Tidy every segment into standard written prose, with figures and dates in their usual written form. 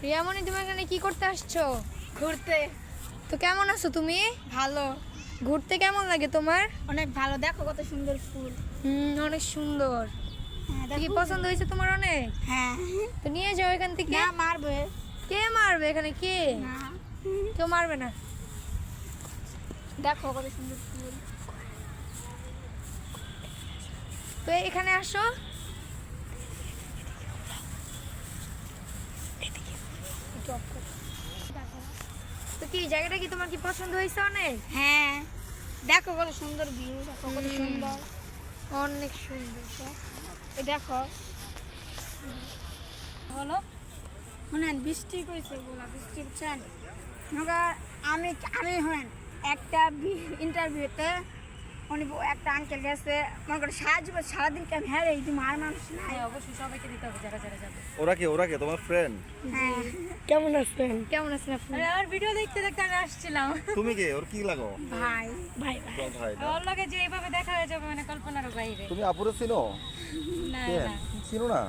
রিয়ামণি, তুমি এখানে কি করতে আসছো? ঘুরতে। তো কেমন আছো তুমি? ভালো। ঘুরতে কেমন লাগে তোমার? অনেক ভালো, দেখো কত সুন্দর ফুল। অনেক সুন্দর। হ্যাঁ, কি পছন্দ হয়েছে তোমার অনেক? হ্যাঁ। তো নিয়ে যাও এখান থেকে। না, মারবে। কে মারবে এখানে? কে? না, কেউ মারবে না। দেখো কত সুন্দর ফুল। তো এখানে আসো। তো কি জায়গাটা কি তোমার কি পছন্দ হয়েছে অনেক? হ্যাঁ, দেখো কত সুন্দর ভিউ, দেখো কত সুন্দর। অনেক সুন্দর। এই দেখো, বলো। শুনেন, বৃষ্টি করেছে, বলা বৃষ্টি বুঝছেন। আমি আমি হন একটা ইন্টারভিউতে উনি একটা আঙ্কেল গেছে, মনে করে সারাদিন কেন হ্যাঁ এই তুমি আর মানুষ নাই। অবশ্যই সবাইকে দিতে হবে যারা যারা যাবে। ওরা কে তোমার ফ্রেন্ড? হ্যাঁ, কেমন আছেন? কেমন আছেন আপনি? আরে আমার ভিডিও দেখতে দেখতে আমি আসছিলাম। তুমি কে? ওর কি লাগো? ভাই ভাই তোর ভাই না? ওর লগে যে এইভাবে দেখা হয়ে যাবে মানে কল্পনারও বাইরে। তুমি আপুরে চিনো? না কেন না, চিনো না?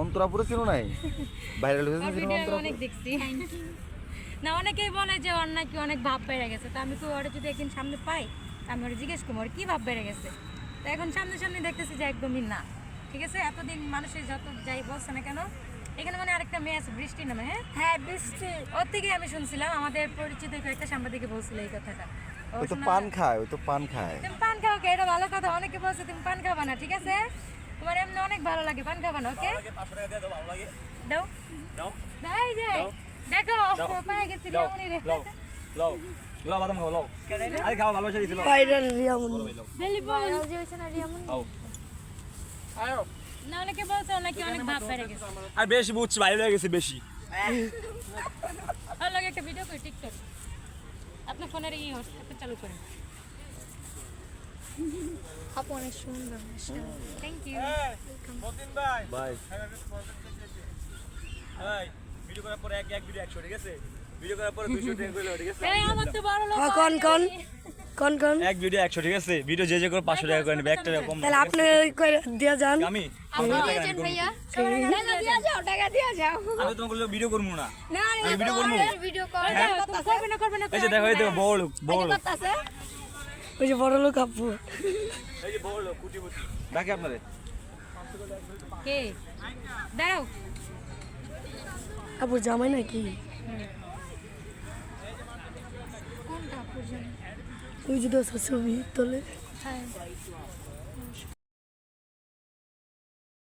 অন্তর আপুরে চিনো নাই? ভাইরাল হয়েছে ওর চিনো ভিডিও অন্তর আমি অনেক দেখছি। না, অনেকেই বলে যে ওর নাকি অনেক ভাব বেড়ে গেছে। তো আমি তো ওরা যদি একদিন সামনে পাই আমি ওরা জিজ্ঞেস করবো ওর কি ভাব বেড়ে গেছে। তো এখন সামনে সামনে দেখতেছি যে একদমই না। ঠিক আছে, এতদিন মানুষের যত যাই বলছে না কেন, এখানে মানে আরেকটা মেয়ে আছে বৃষ্টি নামে। হ্যাঁ হ্যাঁ, বৃষ্টি। ওর থেকে আমি শুনছিলাম, আমাদের পরিচিত কয়েকটা সাংবাদিকে বলছিল এই কথাটা। ও ওই তো শোনা- পান খায়, ওই তো পান খায়। তুমি পান খাও কে? এটা ভালো কথা। অনেকে বলছে তুমি পান খাবা না, ঠিক আছে? তোমার এমনি অনেক ভালো লাগে, পান খাবা না, ওকে? দাও দাই যে দেখো পায়ে গেছি রিয়ামণি রে। ভাইরাল রিয়ামণি। বেলি বল যে হয়েছে না রিয়ামণি? না, অনেকে বলছে ও নাকি অনেক ভাব বেড়ে গেছে। আর বেশি বুঝছি বাইরে হয়ে গেছে বেশি। ওর লগে একটা ভিডিও করি টিকটক। আপনার ফোনের আপনি চালু করেন। আপু অনেক সুন্দর। Thank you. ভাই ভিডিও করার পরে এক ভিডিও 100, ঠিক আছে? ভিডিও করার পরে 200 টাকা কইলো, ঠিক আছে? এই আমার তো বড় লোক। কোন এক ভিডিও 100, ঠিক আছে? ভিডিও যে করে 500 টাকা করে নেবে, 1 টাকা কম। তাহলে আপনি দিয়া যান। আমি হ্যাঁ। দিয়েছেন ভাইয়া? দিয়ে যাও, টাকা দিয়ে যাও। আমি তোমাকে ভিডিও করবো না। না, আমি ভিডিও করবো। Video call. করবে না করবে না। এই যে দেখো, এই দেখো বড় লোক, বড় লোক। আছে। ওই যে বড় লোক আপু। এই যে বড় লোক কুটিপতি। ডাকে আপনারে। কে? দাঁড়াও। আপু জামাই নাকি? কোনটা পর্যন্ত? ওই যে দোষ ছবি তোলে। হ্যাঁ